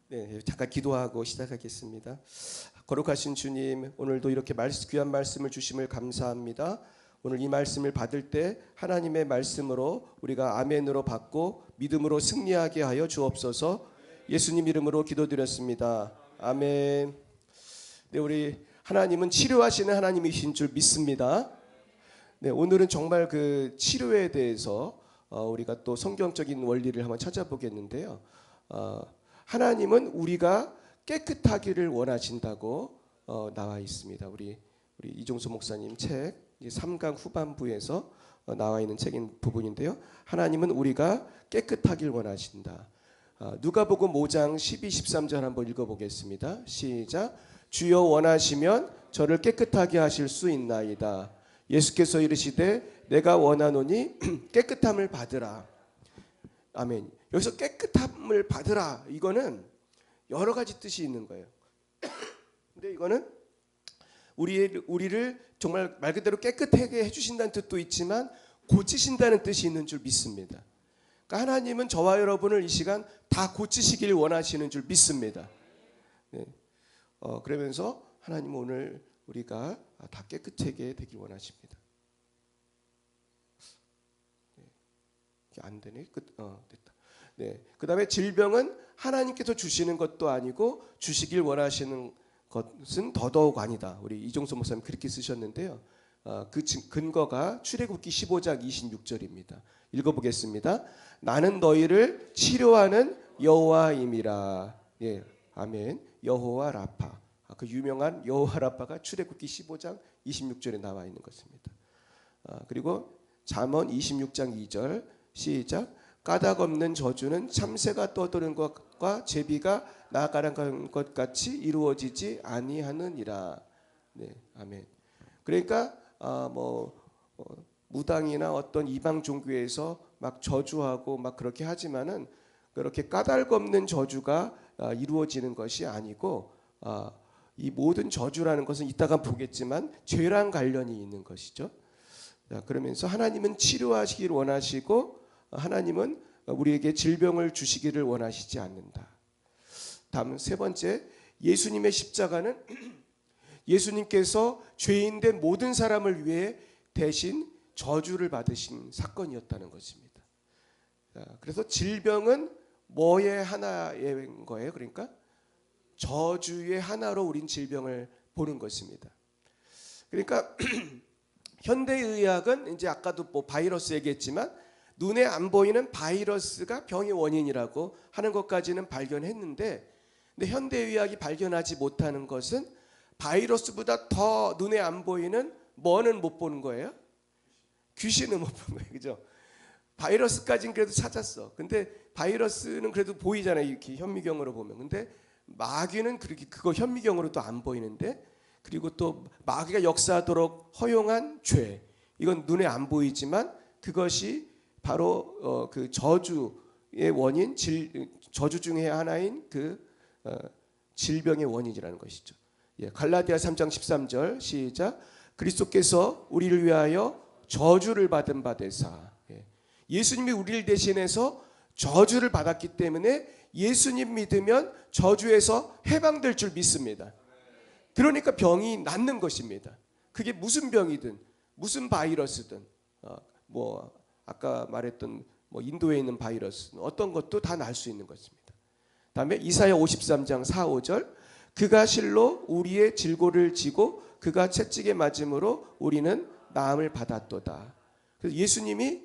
네, 잠깐 기도하고 시작하겠습니다. 거룩하신 주님, 오늘도 이렇게 귀한 말씀을 주심을 감사합니다. 오늘 이 말씀을 받을 때 하나님의 말씀으로 우리가 아멘으로 받고 믿음으로 승리하게 하여 주옵소서. 예수님 이름으로 기도드렸습니다. 아멘. 네, 우리 하나님은 치료하시는 하나님이신 줄 믿습니다. 네, 오늘은 정말 그 치료에 대해서 우리가 또 성경적인 원리를 한번 찾아보겠는데요. 하나님은 우리가 깨끗하기를 원하신다고 나와 있습니다. 우리 이종수 목사님 책 3강 후반부에서 나와 있는 책인 부분인데요. 하나님은 우리가 깨끗하길 원하신다. 누가복음 5장 12, 13절 한번 읽어보겠습니다. 시작. 주여 원하시면 저를 깨끗하게 하실 수 있나이다. 예수께서 이르시되 내가 원하노니 깨끗함을 받으라. 아멘. 여기서 깨끗함을 받으라, 이거는 여러 가지 뜻이 있는 거예요. 근데 이거는 우리를 정말 말 그대로 깨끗하게 해주신다는 뜻도 있지만 고치신다는 뜻이 있는 줄 믿습니다. 그러니까 하나님은 저와 여러분을 이 시간 다 고치시길 원하시는 줄 믿습니다. 네. 그러면서 하나님은 오늘 우리가 다 깨끗하게 되길 원하십니다. 네. 안 되네. 됐다. 네. 그다음에 질병은 하나님께서 주시는 것도 아니고 주시길 원하시는 것은 더더욱 아니다. 우리 이종수 목사님 그렇게 쓰셨는데요. 그 근거가 출애굽기 15장 26절입니다. 읽어보겠습니다. 나는 너희를 치료하는 여호와임이라. 예, 아멘. 여호와 라파. 그 유명한 여호와 라파가 출애굽기 15장 26절에 나와 있는 것입니다. 그리고 잠언 26장 2절 시작. 까닭 없는 저주는 참새가 떠도는 것과 제비가 나아가는 것 같이 이루어지지 아니하느니라. 네, 아멘. 그러니까 무당이나 어떤 이방 종교에서 막 저주하고 막 그렇게 하지만은 그렇게 까닭 없는 저주가 이루어지는 것이 아니고 이 모든 저주라는 것은 이따가 보겠지만 죄랑 관련이 있는 것이죠. 그러면서 하나님은 치료하시기를 원하시고 하나님은 우리에게 질병을 주시기를 원하시지 않는다. 다음 세 번째, 예수님의 십자가는 예수님께서 죄인된 모든 사람을 위해 대신 저주를 받으신 사건이었다는 것입니다. 그래서 질병은 뭐의 하나인 거예요? 그러니까 저주의 하나로 우린 질병을 보는 것입니다. 그러니까 현대의학은 이제 아까도 바이러스 얘기했지만 눈에 안 보이는 바이러스가 병의 원인이라고 하는 것까지는 발견했는데, 근데 현대의학이 발견하지 못하는 것은 바이러스보다 더 눈에 안 보이는 뭐는 못 보는 거예요? 귀신은 못 보는 거예요. 그죠? 바이러스까지는 그래도 찾았어. 근데 바이러스는 그래도 보이잖아요. 이렇게 현미경으로 보면. 근데 마귀는 그거 현미경으로도 안 보이는데, 그리고 또 마귀가 역사하도록 허용한 죄, 이건 눈에 안 보이지만 그것이 바로 그 저주의 원인, 저주 중에 하나인 그 질병의 원인이라는 것이죠. 예, 갈라디아 3장 13절 시작. 그리스도께서 우리를 위하여 저주를 받은 바 되사. 예수님이 우리를 대신해서 저주를 받았기 때문에 예수님 믿으면 저주에서 해방될 줄 믿습니다. 그러니까 병이 낫는 것입니다. 그게 무슨 병이든 무슨 바이러스든 아까 말했던 인도에 있는 바이러스 어떤 것도 다 날 수 있는 것입니다. 다음에 이사야 53장 4, 5절. 그가 실로 우리의 질고를 지고 그가 채찍에 맞음으로 우리는 나음을 받았도다. 그래서 예수님이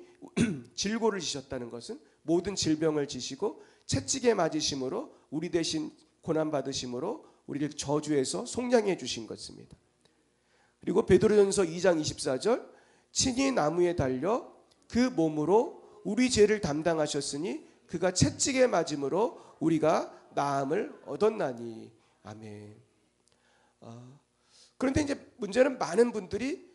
질고를 지셨다는 것은 모든 질병을 지시고 채찍에 맞으심으로 우리 대신 고난 받으심으로 우리를 저주에서 속량해 주신 것입니다. 그리고 베드로전서 2장 24절. 친히 나무에 달려 그 몸으로 우리 죄를 담당하셨으니 그가 채찍에 맞음으로 우리가 나음을 얻었나니. 아멘. 그런데 이제 문제는 많은 분들이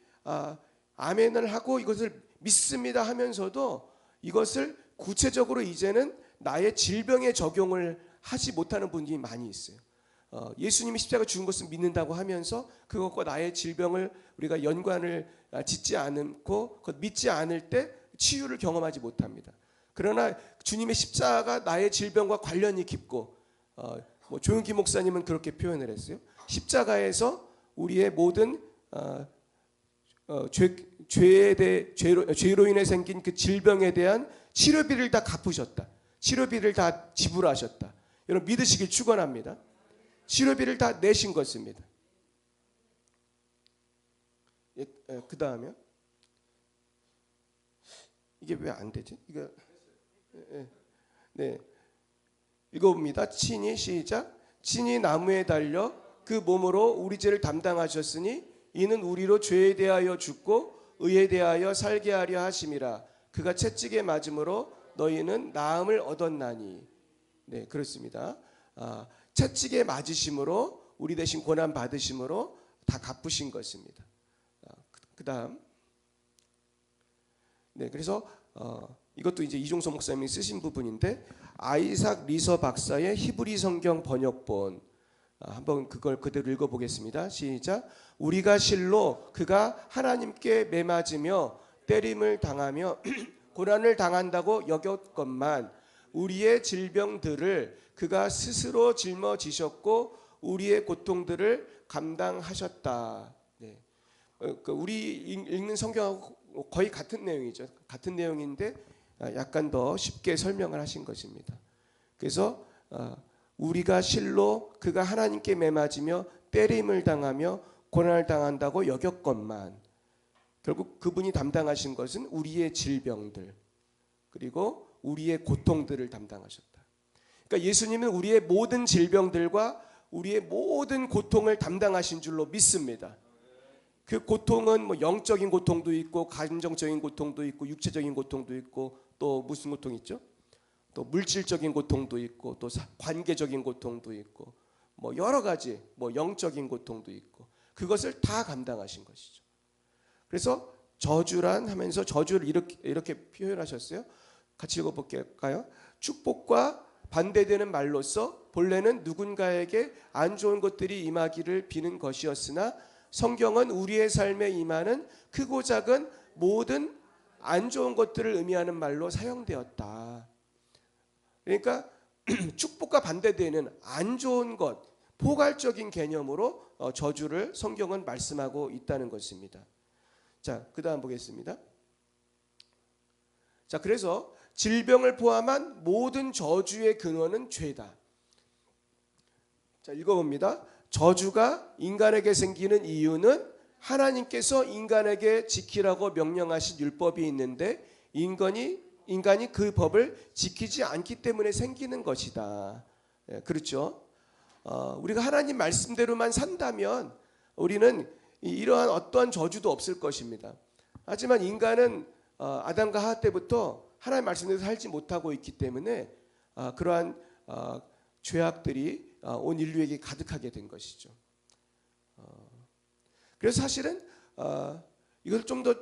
아멘을 하고 이것을 믿습니다 하면서도 이것을 구체적으로 이제는 나의 질병에 적용을 하지 못하는 분이 많이 있어요. 예수님이 십자가 죽은 것을 믿는다고 하면서 그것과 나의 질병을 우리가 연관을 짓지 않고 그것 믿지 않을 때 치유를 경험하지 못합니다. 그러나 주님의 십자가가 나의 질병과 관련이 깊고 뭐 조용기 목사님은 그렇게 표현을 했어요. 십자가에서 우리의 모든 죄로 인해 생긴 그 질병에 대한 치료비를 다 갚으셨다. 치료비를 다 지불하셨다. 여러분 믿으시길 축원합니다. 치료비를 다 내신 것입니다. 그 다음에 이게 왜 안 되지? 이거 네 읽어봅니다. 친히 시작. 친히 나무에 달려 그 몸으로 우리 죄를 담당하셨으니 이는 우리로 죄에 대하여 죽고 의에 대하여 살게 하려 하심이라. 그가 채찍에 맞음으로 너희는 나음을 얻었나니. 네 그렇습니다. 채찍에 맞으심으로 우리 대신 고난 받으심으로 다 갚으신 것입니다. 그다음 네 그래서 이것도 이제 이종서 목사님이 쓰신 부분인데 아이삭 리서 박사의 히브리 성경 번역본 한번 그걸 그대로 읽어보겠습니다. 시작. 우리가 실로 그가 하나님께 매맞으며 때림을 당하며 고난을 당한다고 여겼건만 우리의 질병들을 그가 스스로 짊어지셨고 우리의 고통들을 감당하셨다. 네. 우리 읽는 성경하고 거의 같은 내용이죠. 같은 내용인데 약간 더 쉽게 설명을 하신 것입니다. 그래서 우리가 실로 그가 하나님께 매맞으며 때림을 당하며 고난을 당한다고 여겼건만 결국 그분이 담당하신 것은 우리의 질병들 그리고 우리의 고통들을 담당하셨다. 그러니까 예수님은 우리의 모든 질병들과 우리의 모든 고통을 담당하신 줄로 믿습니다. 그 고통은 뭐 영적인 고통도 있고 감정적인 고통도 있고 육체적인 고통도 있고 또 무슨 고통 있죠? 또 물질적인 고통도 있고 또 관계적인 고통도 있고 뭐 여러 가지 뭐 영적인 고통도 있고 그것을 다 감당하신 것이죠. 그래서 저주란 하면서 저주를 이렇게 표현하셨어요. 같이 읽어볼까요? 축복과 반대되는 말로써 본래는 누군가에게 안 좋은 것들이 임하기를 비는 것이었으나 성경은 우리의 삶에 임하는 크고 작은 모든 안 좋은 것들을 의미하는 말로 사용되었다. 그러니까 축복과 반대되는 안 좋은 것, 포괄적인 개념으로 저주를 성경은 말씀하고 있다는 것입니다. 자, 그 다음 보겠습니다. 자, 그래서 질병을 포함한 모든 저주의 근원은 죄다. 자, 읽어봅니다. 저주가 인간에게 생기는 이유는 하나님께서 인간에게 지키라고 명령하신 율법이 있는데 인간이 그 법을 지키지 않기 때문에 생기는 것이다. 예, 그렇죠? 우리가 하나님 말씀대로만 산다면 우리는 이러한 어떠한 저주도 없을 것입니다. 하지만 인간은 아담과 하와 때부터 하나님 말씀대로 살지 못하고 있기 때문에 그러한 죄악들이 온 인류에게 가득하게 된 것이죠. 그래서 사실은 이걸 좀 더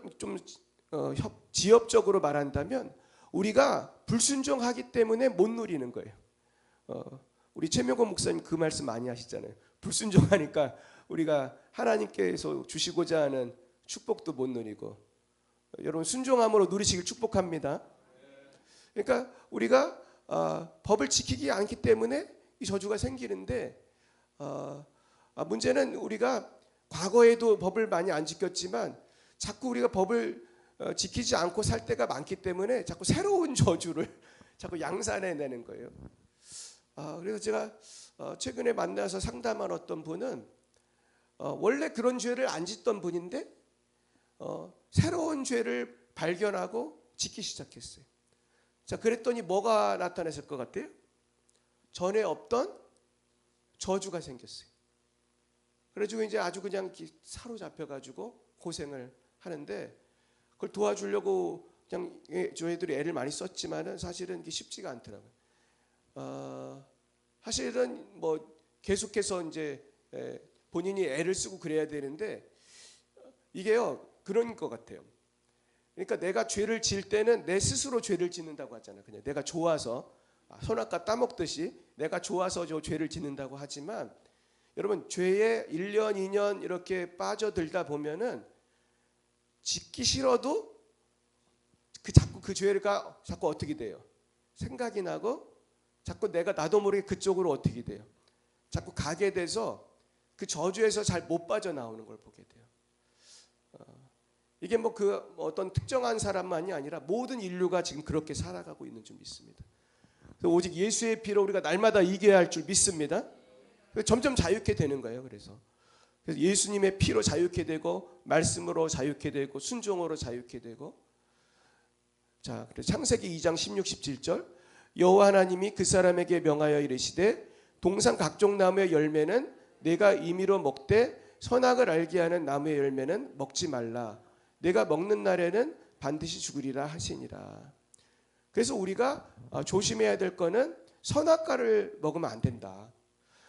지엽적으로 말한다면 우리가 불순종하기 때문에 못 누리는 거예요. 우리 최명건 목사님 그 말씀 많이 하시잖아요. 불순종하니까 우리가 하나님께서 주시고자 하는 축복도 못 누리고 여러분 순종함으로 누리시길 축복합니다. 그러니까 우리가 법을 지키지 않기 때문에 이 저주가 생기는데 문제는 우리가 과거에도 법을 많이 안 지켰지만 자꾸 우리가 법을 지키지 않고 살 때가 많기 때문에 자꾸 새로운 저주를 자꾸 양산해내는 거예요. 그래서 제가 최근에 만나서 상담한 어떤 분은 원래 그런 죄를 안 짓던 분인데 새로운 죄를 발견하고 짓기 시작했어요. 자, 그랬더니 뭐가 나타났을 것 같아요? 전에 없던 저주가 생겼어요. 그래가지고 이제 아주 그냥 사로잡혀가지고 고생을 하는데 그걸 도와주려고 그냥 저희들이 애를 많이 썼지만은 사실은 이게 쉽지가 않더라고요. 사실은 뭐 계속해서 이제 본인이 애를 쓰고 그래야 되는데 이게요 그런 것 같아요. 그러니까 내가 죄를 지을 때는 내 스스로 죄를 짓는다고 하잖아요. 그냥 내가 좋아서 선악과 따먹듯이 내가 좋아서 저 죄를 짓는다고 하지만 여러분 죄에 1년, 2년 이렇게 빠져들다 보면은 짓기 싫어도 자꾸 그 죄가 자꾸 어떻게 돼요? 생각이 나고 자꾸 내가 나도 모르게 그쪽으로 어떻게 돼요? 자꾸 가게 돼서 그 저주에서 잘 못 빠져나오는 걸 보게 돼요. 이게 뭐 그 어떤 특정한 사람만이 아니라 모든 인류가 지금 그렇게 살아가고 있는 줄 믿습니다. 오직 예수의 피로 우리가 날마다 이겨야 할 줄 믿습니다. 점점 자유케 되는 거예요. 그래서 예수님의 피로 자유케 되고 말씀으로 자유케 되고 순종으로 자유케 되고. 자, 그래서 창세기 2장 16, 17절 여호와 하나님이 그 사람에게 명하여 이르시되 동산 각종 나무의 열매는 내가 임의로 먹되 선악을 알게 하는 나무의 열매는 먹지 말라. 내가 먹는 날에는 반드시 죽으리라 하시니라. 그래서 우리가 조심해야 될 거는 선악과를 먹으면 안 된다.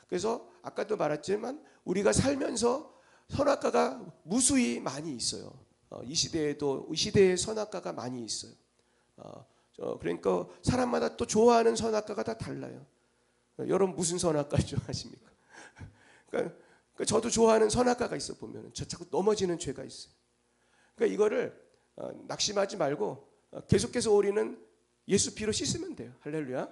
그래서 아까도 말했지만 우리가 살면서 선악과가 무수히 많이 있어요. 이 시대에 선악과가 많이 있어요. 그러니까 사람마다 또 좋아하는 선악과가 다 달라요. 여러분 무슨 선악과 좋아하십니까? 그러니까 저도 좋아하는 선악과가 있어 보면 저 자꾸 넘어지는 죄가 있어요. 그러니까 이거를 낙심하지 말고 계속해서 우리는 예수 피로 씻으면 돼요. 할렐루야.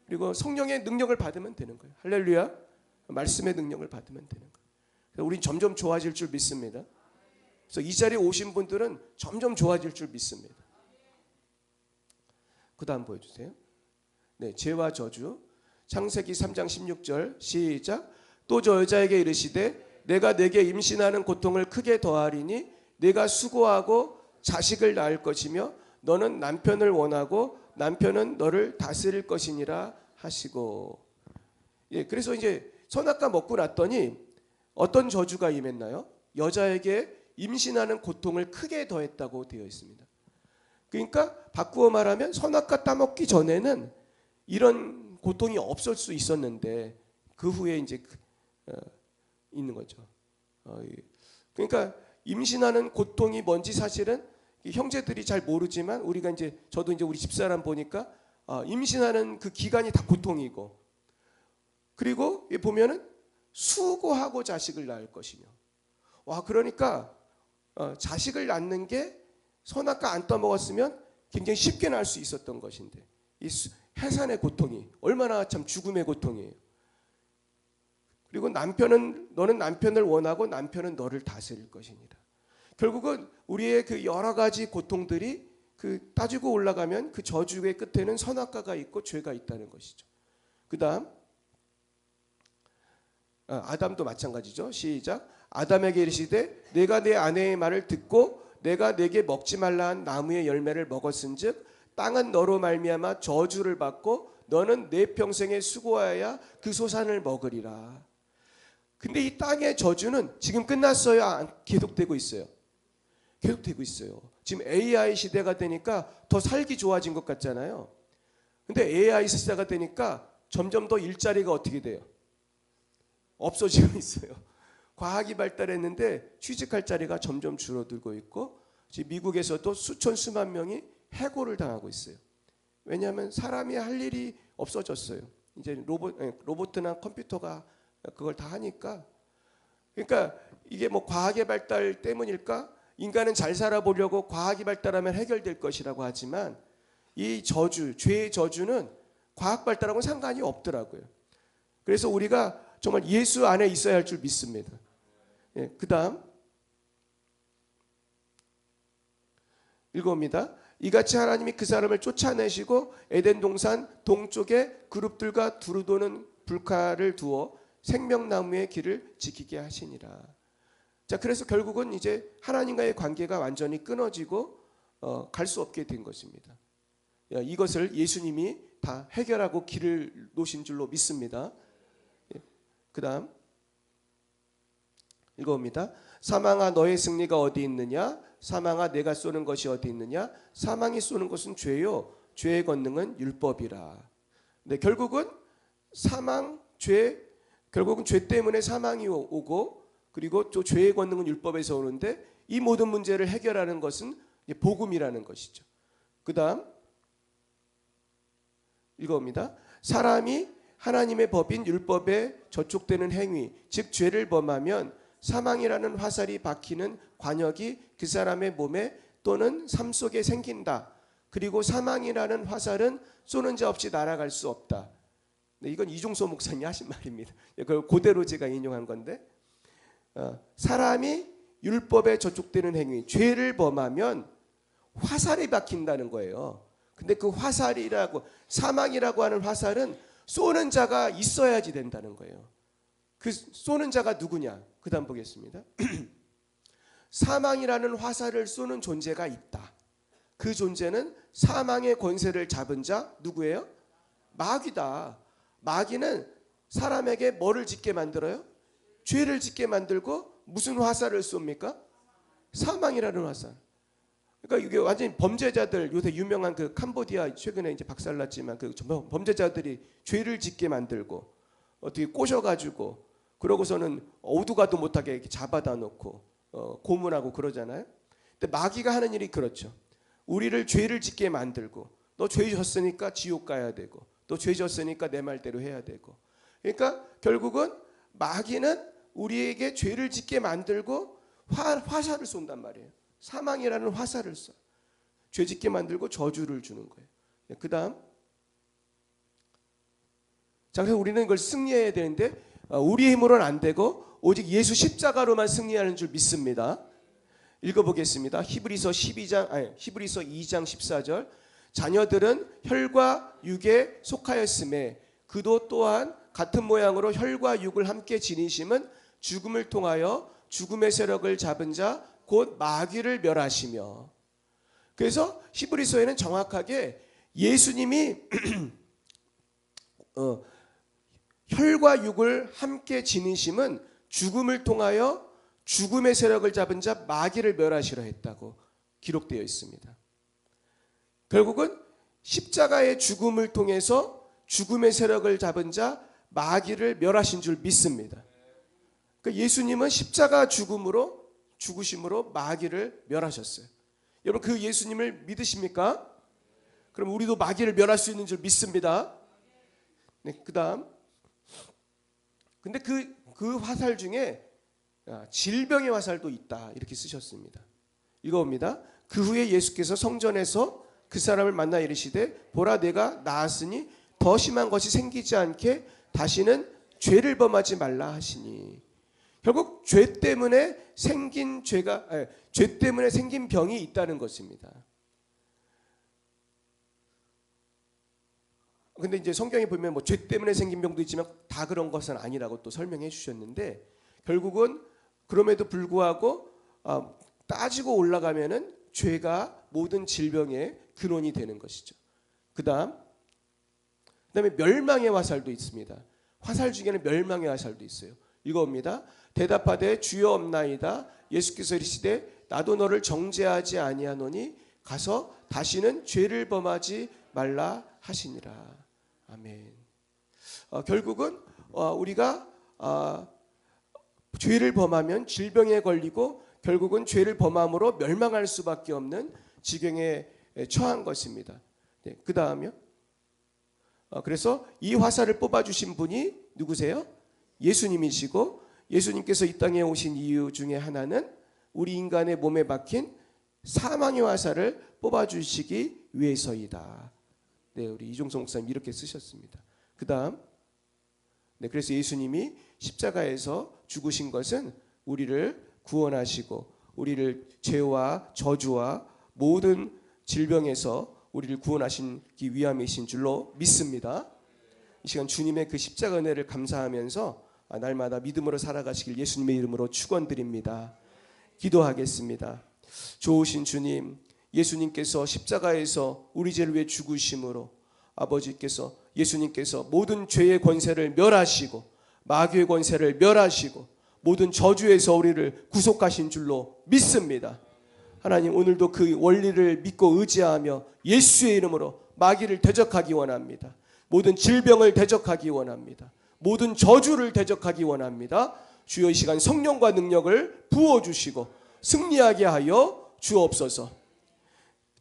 그리고 성령의 능력을 받으면 되는 거예요. 할렐루야. 말씀의 능력을 받으면 되는 거예요. 우린 점점 좋아질 줄 믿습니다. 그래서 이 자리에 오신 분들은 점점 좋아질 줄 믿습니다. 그 다음 보여주세요. 네, 죄와 저주. 창세기 3장 16절 시작. 또 저 여자에게 이르시되 내가 내게 임신하는 고통을 크게 더하리니 내가 수고하고 자식을 낳을 것이며 너는 남편을 원하고 남편은 너를 다스릴 것이니라 하시고. 예, 그래서 이제 선악과 먹고 났더니 어떤 저주가 임했나요? 여자에게 임신하는 고통을 크게 더했다고 되어 있습니다. 그러니까 바꾸어 말하면 선악과 따먹기 전에는 이런 고통이 없을 수 있었는데 그 후에 이제 있는 거죠. 그러니까 임신하는 고통이 뭔지 사실은 형제들이 잘 모르지만 우리가 저도 우리 집사람 보니까 임신하는 그 기간이 다 고통이고, 그리고 보면은 수고하고 자식을 낳을 것이며. 와, 그러니까 자식을 낳는 게 선악과 안 떠먹었으면 굉장히 쉽게 낳을 수 있었던 것인데 이 해산의 고통이 얼마나 참 죽음의 고통이에요. 그리고 너는 남편을 원하고 남편은 너를 다스릴 것이니라. 결국은 우리의 그 여러 가지 고통들이 따지고 올라가면 그 저주의 끝에는 선악과가 있고 죄가 있다는 것이죠. 그 다음 아담도 마찬가지죠. 시작. 아담에게 이르시되 내가 내 아내의 말을 듣고 내가 내게 먹지 말라 한 나무의 열매를 먹었은즉 땅은 너로 말미암아 저주를 받고 너는 내 평생에 수고하여야 그 소산을 먹으리라. 근데 이 땅의 저주는 지금 끝났어요? 계속되고 있어요? 계속되고 있어요. 지금 AI 시대가 되니까 더 살기 좋아진 것 같잖아요. 근데 AI 시대가 되니까 점점 더 일자리가 어떻게 돼요? 없어지고 있어요. 과학이 발달했는데 취직할 자리가 점점 줄어들고 있고, 지금 미국에서도 수천 수만 명이 해고를 당하고 있어요. 왜냐하면 사람이 할 일이 없어졌어요. 이제 로봇이나 컴퓨터가 그걸 다 하니까. 그러니까 이게 뭐 과학의 발달 때문일까? 인간은 잘 살아보려고 과학이 발달하면 해결될 것이라고 하지만 이 저주, 죄의 저주는 과학 발달하고는 상관이 없더라고요. 그래서 우리가 정말 예수 안에 있어야 할 줄 믿습니다. 예, 그 다음 읽어봅니다. 이같이 하나님이 그 사람을 쫓아내시고 에덴 동산 동쪽에 그룹들과 두루 도는 불칼을 두어 생명나무의 길을 지키게 하시니라. 자, 그래서 결국은 이제 하나님과의 관계가 완전히 끊어지고 갈 수 없게 된 것입니다. 이것을 예수님이 다 해결하고 길을 놓으신 줄로 믿습니다. 그 다음 읽어봅니다. 사망아 너의 승리가 어디 있느냐? 사망아 내가 쏘는 것이 어디 있느냐? 사망이 쏘는 것은 죄요 죄의 권능은 율법이라. 네, 결국은 결국은 죄 때문에 사망이 오고, 그리고 또 죄의 권능은 율법에서 오는데 이 모든 문제를 해결하는 것은 복음이라는 것이죠. 그 다음 읽어봅니다. 사람이 하나님의 법인 율법에 저촉되는 행위, 즉 죄를 범하면 사망이라는 화살이 박히는 관역이 그 사람의 몸에 또는 삶 속에 생긴다. 그리고 사망이라는 화살은 쏘는 자 없이 날아갈 수 없다. 이건 이종소 목사님이 하신 말입니다. 그걸 그대로 제가 인용한 건데, 사람이 율법에 저촉되는 행위, 죄를 범하면 화살이 박힌다는 거예요. 근데 그 화살이라고, 사망이라고 하는 화살은 쏘는 자가 있어야지 된다는 거예요. 그 쏘는 자가 누구냐? 그 다음 보겠습니다. 사망이라는 화살을 쏘는 존재가 있다. 그 존재는 사망의 권세를 잡은 자 누구예요? 마귀다. 마귀는 사람에게 뭐를 짓게 만들어요? 죄를 짓게 만들고 무슨 화살을 쏩니까? 사망이라는 화살. 그러니까 이게 완전히 범죄자들, 요새 유명한 그 캄보디아 최근에 이제 박살났지만 그 범죄자들이 죄를 짓게 만들고 어떻게 꼬셔가지고 그러고서는 어두가도 못하게 이렇게 잡아다 놓고 고문하고 그러잖아요. 근데 마귀가 하는 일이 그렇죠. 우리를 죄를 짓게 만들고, 너 죄 졌으니까 지옥 가야 되고, 너 죄 졌으니까 내 말대로 해야 되고. 그러니까 결국은 마귀는 우리에게 죄를 짓게 만들고 화살을 쏜단 말이에요. 사망이라는 화살을 쏴. 죄 짓게 만들고 저주를 주는 거예요. 그 다음, 자, 그래서 우리는 이걸 승리해야 되는데 우리 힘으로는 안 되고 오직 예수 십자가로만 승리하는 줄 믿습니다. 읽어보겠습니다. 히브리서 2장 14절. 자녀들은 혈과 육에 속하였음에 그도 또한 같은 모양으로 혈과 육을 함께 지니심은 죽음을 통하여 죽음의 세력을 잡은 자 곧 마귀를 멸하시며. 그래서 히브리서에는 정확하게 예수님이 혈과 육을 함께 지니심은 죽음을 통하여 죽음의 세력을 잡은 자 마귀를 멸하시려 했다고 기록되어 있습니다. 결국은 십자가의 죽음을 통해서 죽음의 세력을 잡은 자 마귀를 멸하신 줄 믿습니다. 그러니까 예수님은 십자가 죽으심으로 마귀를 멸하셨어요. 여러분 그 예수님을 믿으십니까? 그럼 우리도 마귀를 멸할 수 있는 줄 믿습니다. 네, 그다음. 근데 그 화살 중에 질병의 화살도 있다 이렇게 쓰셨습니다. 읽어봅니다. 그 후에 예수께서 성전에서 그 사람을 만나 이르시되 보라 내가 나았으니 더 심한 것이 생기지 않게 다시는 죄를 범하지 말라 하시니. 결국 죄 때문에 생긴 병이 있다는 것입니다. 근데 이제 성경에 보면 뭐 죄 때문에 생긴 병도 있지만 다 그런 것은 아니라고 또 설명해 주셨는데, 결국은 그럼에도 불구하고 따지고 올라가면은 죄가 모든 질병의 근원이 되는 것이죠. 그다음에 멸망의 화살도 있습니다. 화살 중에는 멸망의 화살도 있어요. 이거입니다. 대답하되 주여 없나이다. 예수께서 이르시되 나도 너를 정죄하지 아니하노니 가서 다시는 죄를 범하지 말라 하시니라. 아멘. 결국은 우리가 죄를 범하면 질병에 걸리고 결국은 죄를 범함으로 멸망할 수밖에 없는 지경에 처한 것입니다. 네, 그 다음이요. 그래서 이 화살을 뽑아주신 분이 누구세요? 예수님이시고, 예수님께서 이 땅에 오신 이유 중에 하나는 우리 인간의 몸에 박힌 사망의 화살을 뽑아주시기 위해서이다. 네, 우리 이종성 목사님 이렇게 쓰셨습니다. 그 다음, 네, 그래서 예수님이 십자가에서 죽으신 것은 우리를 구원하시고 우리를 죄와 저주와 모든 질병에서 우리를 구원하시기 위함이신 줄로 믿습니다. 이 시간 주님의 그 십자가 은혜를 감사하면서 날마다 믿음으로 살아가시길 예수님의 이름으로 축원드립니다. 기도하겠습니다. 좋으신 주님, 예수님께서 십자가에서 우리 죄를 위해 죽으심으로 아버지께서, 예수님께서 모든 죄의 권세를 멸하시고 마귀의 권세를 멸하시고 모든 저주에서 우리를 구속하신 줄로 믿습니다. 하나님, 오늘도 그 원리를 믿고 의지하며 예수의 이름으로 마귀를 대적하기 원합니다. 모든 질병을 대적하기 원합니다. 모든 저주를 대적하기 원합니다. 주여 이 시간 성령과 능력을 부어주시고 승리하게 하여 주옵소서.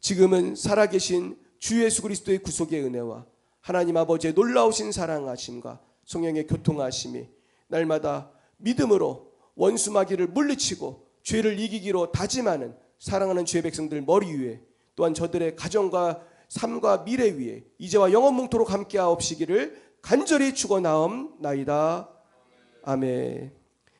지금은 살아계신 주 예수 그리스도의 구속의 은혜와 하나님 아버지의 놀라우신 사랑하심과 성령의 교통하심이 날마다 믿음으로 원수마귀를 물리치고 죄를 이기기로 다짐하는 사랑하는 주의 백성들 머리 위에, 또한 저들의 가정과 삶과 미래 위에 이제와 영원뭉토록 함께하옵시기를 간절히 축원하옵나이다. 아멘.